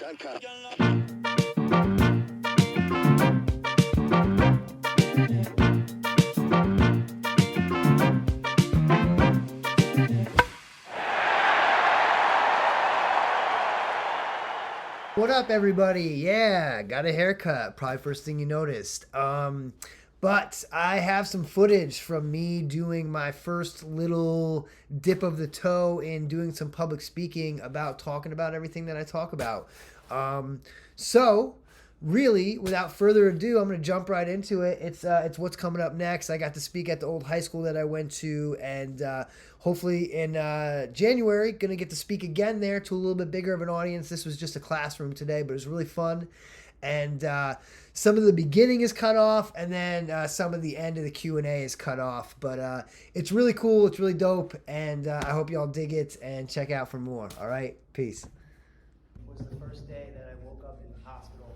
What up, everybody? Yeah, got a haircut. Probably first thing you noticed. But I have some footage from me doing my first little dip of the toe in doing some public speaking about talking about everything that I talk about. So, really, without further ado, I'm going to jump right into it. It's what's coming up next. I got to speak at the old high school that I went to, and hopefully in January, going to get to speak again there to a little bit bigger of an audience. This was just a classroom today, but it was really fun. And some of the beginning is cut off, and then some of the end of the Q&A is cut off. But it's really cool. It's really dope, and I hope y'all dig it and check out for more. All right? Peace. Was the first day that I woke up in the hospital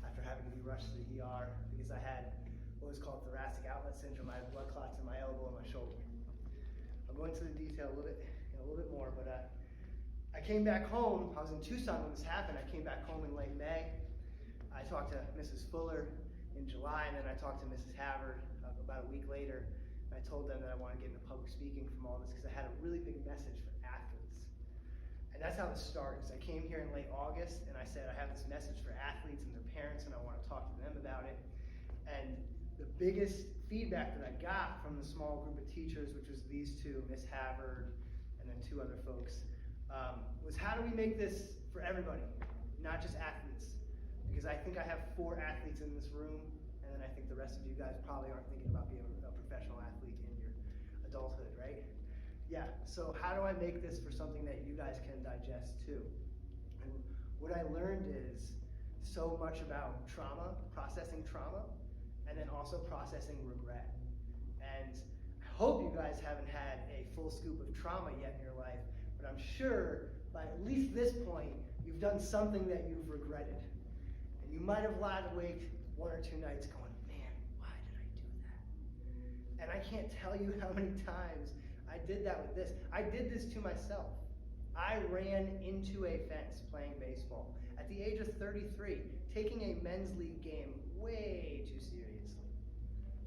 after having to be rushed to the ER because I had what was called thoracic outlet syndrome. I had blood clots in my elbow and my shoulder. I'll go into the detail a little bit more, but I came back home. I was in Tucson when this happened. I came back home in late May. I talked to Mrs. Fuller in July, and then I talked to Mrs. Havard about a week later. And I told them that I wanted to get into public speaking from all this because I had a really big message for athletes. And that's how this started. I came here in late August, and I said I have this message for athletes and their parents, and I want to talk to them about it. And the biggest feedback that I got from the small group of teachers, which was these two, Miss Havard, and then two other folks, was how do we make this for everybody, not just athletes? Because I think I have 4 athletes in this room, and then I think the rest of you guys probably aren't thinking about being a professional athlete in your adulthood, right? Yeah, so how do I make this for something that you guys can digest too? And what I learned is so much about trauma, processing trauma, and then also processing regret. And I hope you guys haven't had a full scoop of trauma yet in your life, but I'm sure by at least this point, you've done something that you've regretted. You might have lied awake 1 or 2 nights going, man, why did I do that? And I can't tell you how many times I did that with this. I did this to myself. I ran into a fence playing baseball at the age of 33, taking a men's league game way too seriously,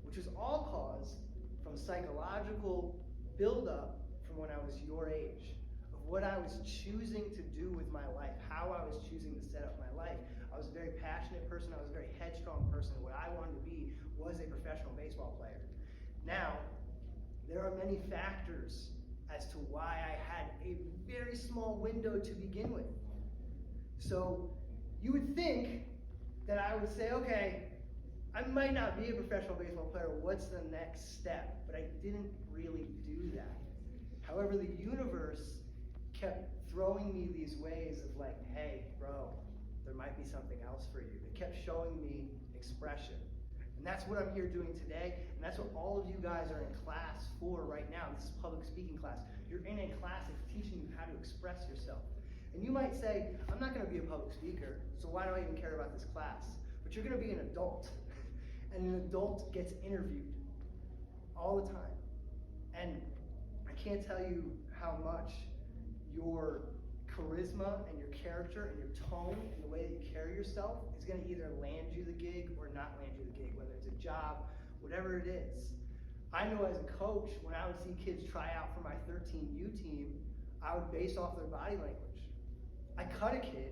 which was all caused from psychological buildup from when I was your age, of what I was choosing to do with my life, how I was choosing to set up my life. I was a very passionate person. I was a very headstrong person. What I wanted to be was a professional baseball player. Now, there are many factors as to why I had a very small window to begin with. So you would think that I would say, okay, I might not be a professional baseball player. What's the next step? But I didn't really do that. However, the universe kept throwing me these ways of like, hey, bro, there might be something else for you. It kept showing me expression. And that's what I'm here doing today, and that's what all of you guys are in class for right now. This is public speaking class. You're in a class that's teaching you how to express yourself. And you might say, I'm not going to be a public speaker, so why do I even care about this class? But you're going to be an adult, and an adult gets interviewed all the time. And I can't tell you how much your charisma and your character and your tone and the way that you carry yourself is going to either land you the gig or not land you the gig, whether it's a job, whatever it is. I know as a coach, when I would see kids try out for my 13U team, I would base off their body language. I cut a kid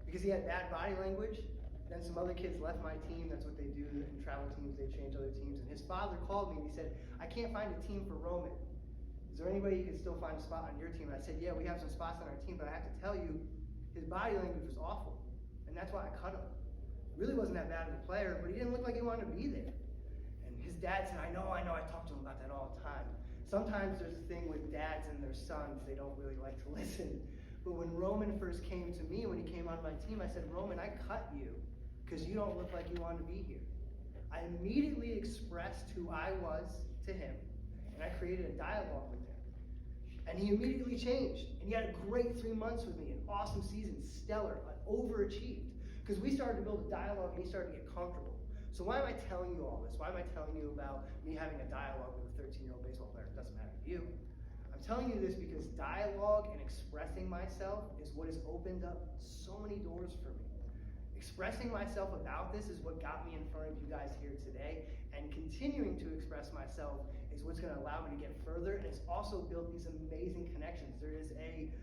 because he had bad body language. Then some other kids left my team. That's what they do in travel teams. They change other teams. And his father called me and he said, I can't find a team for Roman. Is there any way you can still find a spot on your team? And I said, yeah, we have some spots on our team, but I have to tell you, his body language was awful. And that's why I cut him. Really wasn't that bad of a player, but he didn't look like he wanted to be there. And his dad said, I know, I talk to him about that all the time. Sometimes there's a thing with dads and their sons, they don't really like to listen. But when Roman first came to me, when he came on my team, I said, Roman, I cut you because you don't look like you want to be here. I immediately expressed who I was to him, and I created a dialogue with him. And he immediately changed. And he had a great 3 months with me, an awesome season, stellar, overachieved. Because we started to build a dialogue and he started to get comfortable. So why am I telling you all this? Why am I telling you about me having a dialogue with a 13-year-old baseball player? It doesn't matter to you. I'm telling you this because dialogue and expressing myself is what has opened up so many doors for me. Expressing myself about this is what got me in front of you guys here today, and continuing to express myself is what's going to allow me to get further, and it's also built these amazing connections. There is a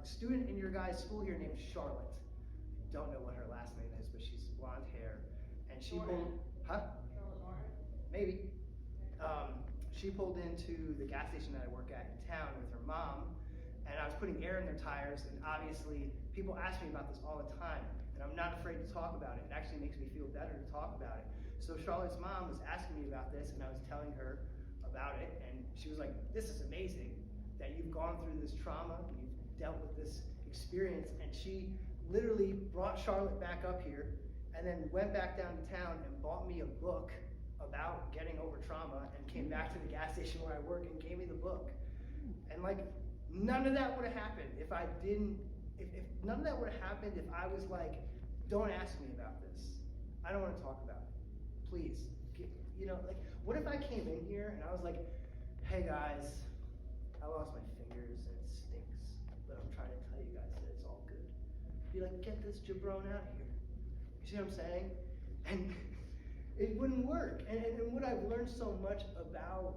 student in your guys' school here named Charlotte. I don't know what her last name is, but she's blonde hair, and she pulled, maybe. She pulled into the gas station that I work at in town with her mom, and I was putting air in their tires, and obviously people ask me about this all the time, and I'm not afraid to talk about it. It actually makes me feel better to talk about it. So Charlotte's mom was asking me about this, and I was telling her about it, and she was like, this is amazing that you've gone through this trauma, and you've dealt with this experience, and she literally brought Charlotte back up here, and then went back down to town and bought me a book about getting over trauma, and came back to the gas station where I work and gave me the book. And like, none of that would have happened if I didn't, if none of that would have happened if I was like, don't ask me about this. I don't want to talk about it. Please. You know, like, what if I came in here and I was like, hey guys, I lost my fingers and it stinks, but I'm trying to tell you guys that it's all good. Be like, get this jabron out of here. You see what I'm saying? And it wouldn't work. And what I've learned so much about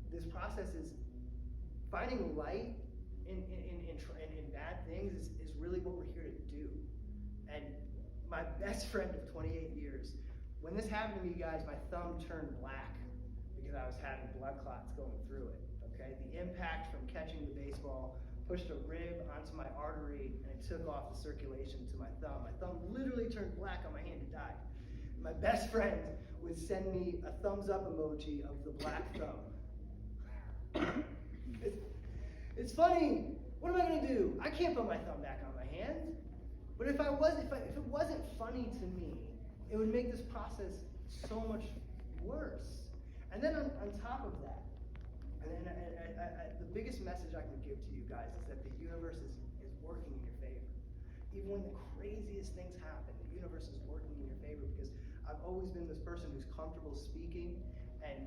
this process is finding light in bad things is really what we're here to do. And my best friend of 28 years, when this happened to me, guys, my thumb turned black because I was having blood clots going through it, okay? The impact from catching the baseball pushed a rib onto my artery, and it took off the circulation to my thumb. My thumb literally turned black on my hand and died. My best friend would send me a thumbs up emoji of the black thumb. It's funny. What am I gonna do? I can't put my thumb back on my hand. But if it wasn't funny to me, it would make this process so much worse. And then on top of that, the biggest message I can give to you guys is that the universe is working in your favor. Even when the craziest things happen, the universe is working in your favor, because I've always been this person who's comfortable speaking and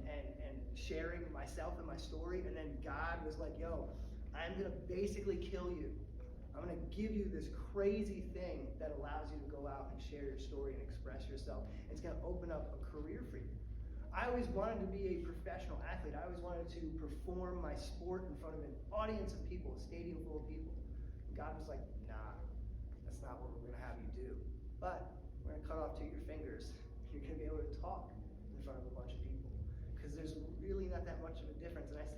sharing myself and my story, and then God was like, yo, I'm gonna basically kill you. I'm gonna give you this crazy thing that allows you to go out and share your story and express yourself. It's gonna open up a career for you. I always wanted to be a professional athlete. I always wanted to perform my sport in front of an audience of people, a stadium full of people. And God was like, nah, that's not what we're gonna have you do. But we're gonna cut off two of your fingers. You're gonna be able to talk in front of a bunch of people. Because there's really not that much of a difference. And I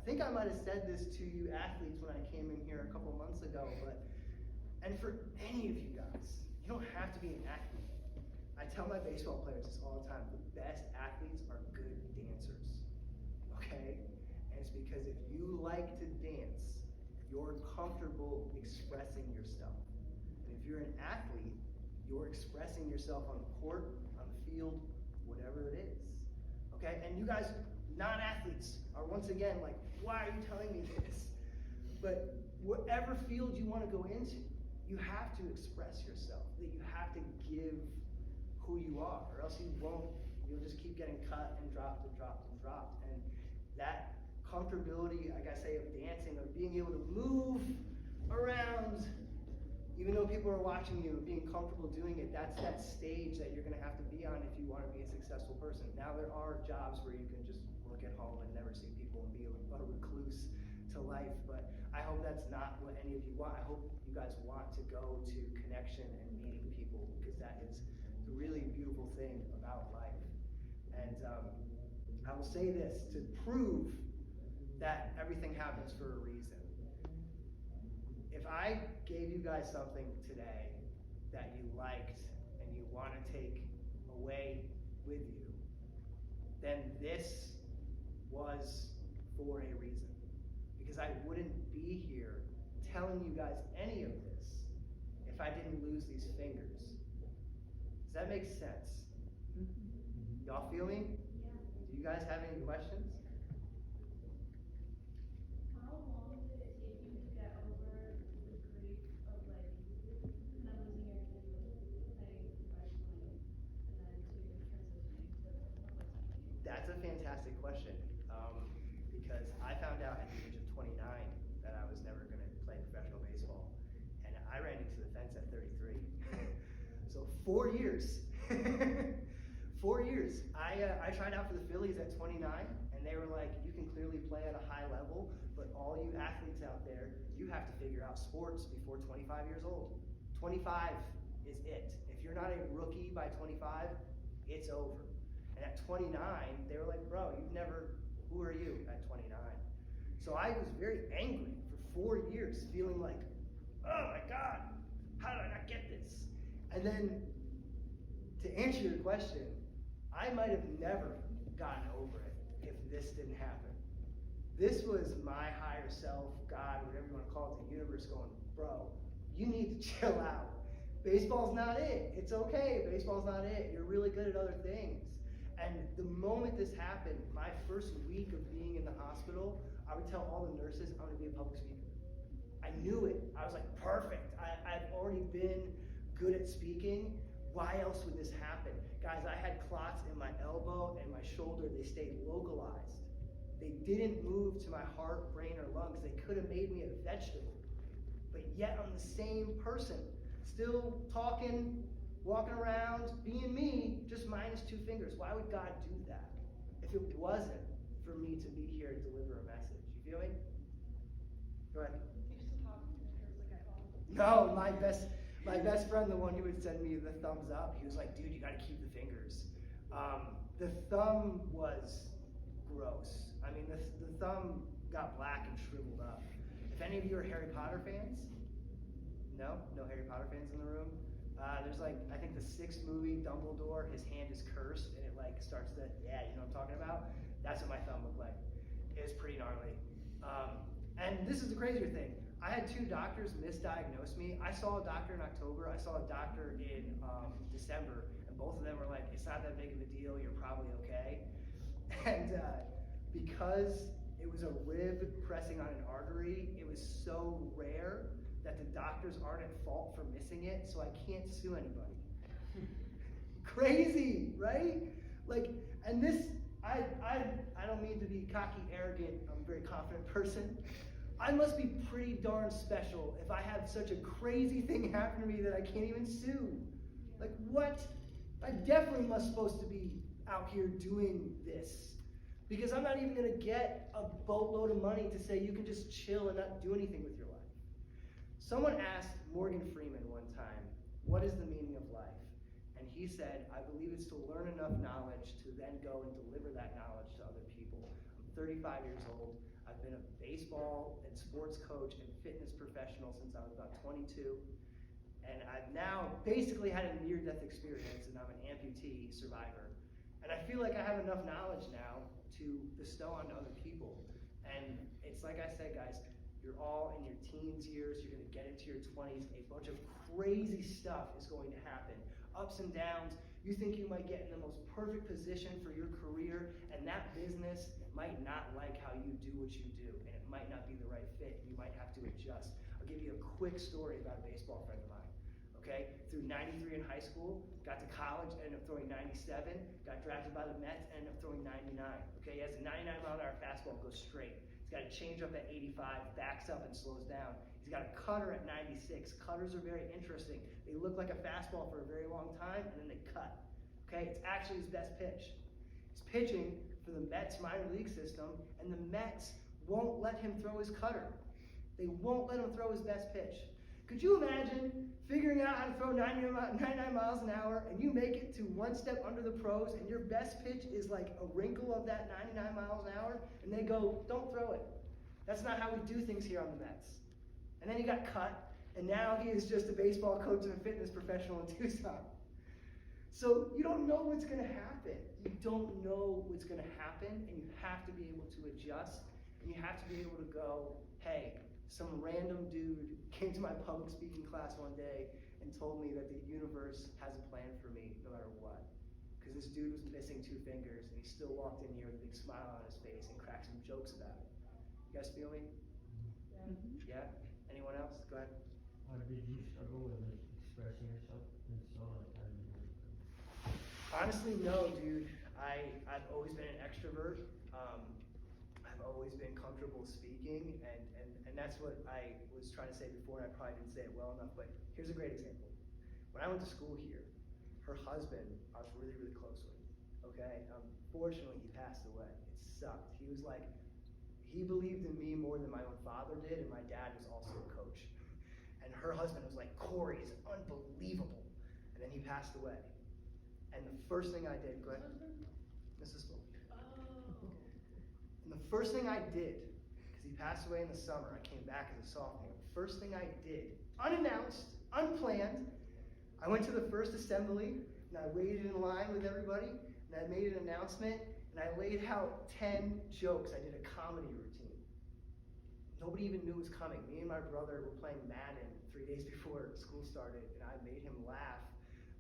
think I might have said this to you athletes when I came in here a couple months ago, and for any of you guys, you don't have to be an athlete. I tell my baseball players this all the time, the best athletes are good dancers, okay? And it's because if you like to dance, you're comfortable expressing yourself. And if you're an athlete, you're expressing yourself on the court, on the field, whatever it is, okay? And you guys, non-athletes, are once again like, why are you telling me this? But whatever field you want to go into, you have to express yourself, that you have to give who you are, or else you'll just keep getting cut and dropped and dropped and dropped. And that comfortability, like I say, of dancing, of being able to move around, even though people are watching you, being comfortable doing it, that's that stage that you're gonna have to be on if you wanna be a successful person. Now there are jobs where you can just work at home and never see people and be a recluse to life, but I hope that's not what any of you want. I hope you guys want to go to connection and meeting people, because that is the really beautiful thing about life. And I will say this to prove that everything happens for a reason. If I gave you guys something today that you liked and you want to take away with you, then this was for a reason. Because I wouldn't be here telling you guys any of this if I didn't lose these fingers. Does that make sense? Y'all feel me? Yeah. Do you guys have any questions? How long did it take you to get over the grief of like kind of losing your kid playing professionally, and then to transitioning to public speaking? That's a fantastic question, because I found out at the age of So 4 years. 4 years. I tried out for the Phillies at 29, and they were like, you can clearly play at a high level, but all you athletes out there, you have to figure out sports before 25 years old. 25 is it. If you're not a rookie by 25, it's over. And at 29, they were like, bro, who are you at 29? So I was very angry for 4 years, feeling like, oh my God, how did I not get this? And then, to answer your question, I might have never gotten over it if this didn't happen. This was my higher self, God, whatever you want to call it, the universe going, bro, you need to chill out. Baseball's not it. It's okay. Baseball's not it. You're really good at other things. And the moment this happened, my first week of being in the hospital, I would tell all the nurses, I'm going to be a public speaker. I knew it. I was like, perfect. I've already been good at speaking. Why else would this happen? Guys, I had clots in my elbow and my shoulder. They stayed localized. They didn't move to my heart, brain, or lungs. They could have made me a vegetable. But yet I'm the same person. Still talking, walking around, being me, just minus 2 fingers. Why would God do that if it wasn't for me to be here to deliver a message? You feel me? Go ahead. You used to talk in terms like at home. No, my best friend, the one who would send me the thumbs up, he was like, dude, you gotta keep the fingers. The thumb was gross. I mean, the thumb got black and shriveled up. If any of you are Harry Potter fans, no Harry Potter fans in the room. There's like, I think the 6th movie, Dumbledore, his hand is cursed and it like starts to, yeah, you know what I'm talking about? That's what my thumb looked like. It was pretty gnarly. And this is the crazier thing. I had 2 doctors misdiagnose me. I saw a doctor in October, I saw a doctor in December, and both of them were like, it's not that big of a deal, you're probably okay. And because it was a rib pressing on an artery, it was so rare that the doctors aren't at fault for missing it, so I can't sue anybody. Crazy, right? Like, and this, I don't mean to be cocky, arrogant, I'm a very confident person. I must be pretty darn special if I have such a crazy thing happen to me that I can't even sue. Like, what? I definitely must supposed to be out here doing this. Because I'm not even gonna get a boatload of money to say you can just chill and not do anything with your life. Someone asked Morgan Freeman one time, what is the meaning of life? And he said, I believe it's to learn enough knowledge to then go and deliver that knowledge to other people. I'm 35 years old. I've been a baseball and sports coach and fitness professional since I was about 22. And I've now basically had a near-death experience, and I'm an amputee survivor. And I feel like I have enough knowledge now to bestow on other people. And it's like I said, guys, you're all in your teens years, you're gonna get into your 20s, a bunch of crazy stuff is going to happen. Ups and downs. You think you might get in the most perfect position for your career, and that business might not like how you do what you do, and it might not be the right fit. You might have to adjust. I'll give you a quick story about a baseball friend of mine. Okay, through 93 in high school, got to college, ended up throwing 97, got drafted by the Mets, ended up throwing 99. Okay, he has a 99-mile-an-hour fastball, goes straight. He's got a changeup at 85, backs up and slows down. He's got a cutter at 96. Cutters are very interesting. They look like a fastball for a very long time, and then they cut. Okay, it's actually his best pitch. He's pitching for the Mets minor league system, and the Mets won't let him throw his cutter. They won't let him throw his best pitch. Could you imagine figuring out how to throw 99 miles an hour, and you make it to one step under the pros, and your best pitch is like a wrinkle of that 99 miles an hour, and they go, don't throw it. That's not how we do things here on the Mets. And then he got cut, and now he is just a baseball coach and a fitness professional in Tucson. So you don't know what's going to happen. You don't know what's going to happen, and you have to be able to adjust, and you have to be able to go, hey, some random dude came to my public speaking class one day and told me that the universe has a plan for me no matter what. Because this dude was missing 2 fingers, and he still walked in here with a big smile on his face and cracked some jokes about it. You guys feel me? Yeah. Yeah? Anyone else? Go ahead. Did you struggle with like expressing yourself in song? Like, how did you do it? Honestly, no, dude. I've always been an extrovert. I've always been comfortable speaking, and that's what I was trying to say before, and I probably didn't say it well enough, but here's a great example. when I went to school here, her husband I was really, really close with, okay? Unfortunately, he passed away. It sucked. He was like, he believed in me more than my own father did, and my dad was also a coach. And her husband was like, Corey is unbelievable. And then he passed away. And the first thing I did, go ahead, Mrs. Spoke. And the first thing I did, because he passed away in the summer, I came back as a sophomore. The first thing I did, unannounced, unplanned, I went to the first assembly, and I waited in line with everybody, and I made an announcement, and I laid out 10 jokes. I did a comedy routine. Nobody even knew it was coming. Me and my brother were playing Madden 3 days before school started, and I made him laugh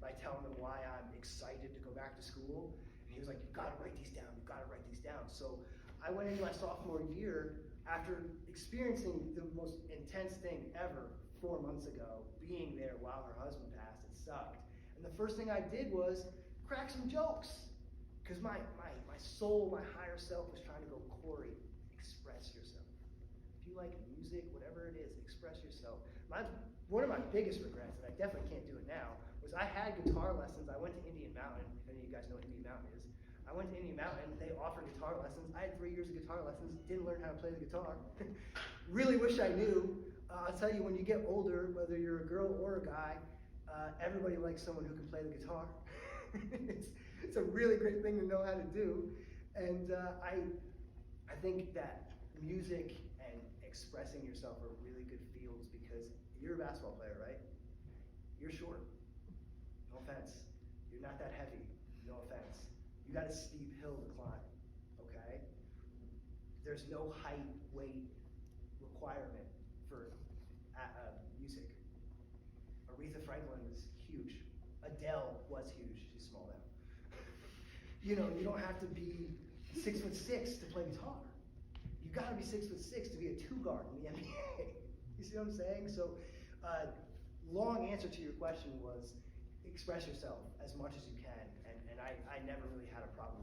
by telling him why I'm excited to go back to school. And he was like, you've got to write these down, you've got to write these down. So I went into my sophomore year after experiencing the most intense thing ever 4 months ago, being there while her husband passed. It sucked. And the first thing I did was crack some jokes. Because my soul, my higher self was trying to go, Corey, express yourself. If you like music, whatever it is, express yourself. One of my biggest regrets, and I definitely can't do it now, was I had guitar lessons. I went to Indian Mountain, if any of you guys know what Indian Mountain is. I went to Indian Mountain, they offered guitar lessons. I had 3 years of guitar lessons, didn't learn how to play the guitar. Really wish I knew. I'll tell you, when you get older, whether you're a girl or a guy, everybody likes someone who can play the guitar. It's a really great thing to know how to do. And I think that music and expressing yourself are really good fields because you're a basketball player, right? You're short. No offense. You're not that heavy. No offense. You got a steep hill to climb, okay? There's no height, weight requirement for music. Aretha Franklin was huge. Adele was huge. She's small now. You know, you don't have to be 6'6" to play guitar. You got to be 6'6" to be a 2-guard in the NBA. You see what I'm saying? So, long answer to your question was express yourself as much as you can, and I never really had a problem.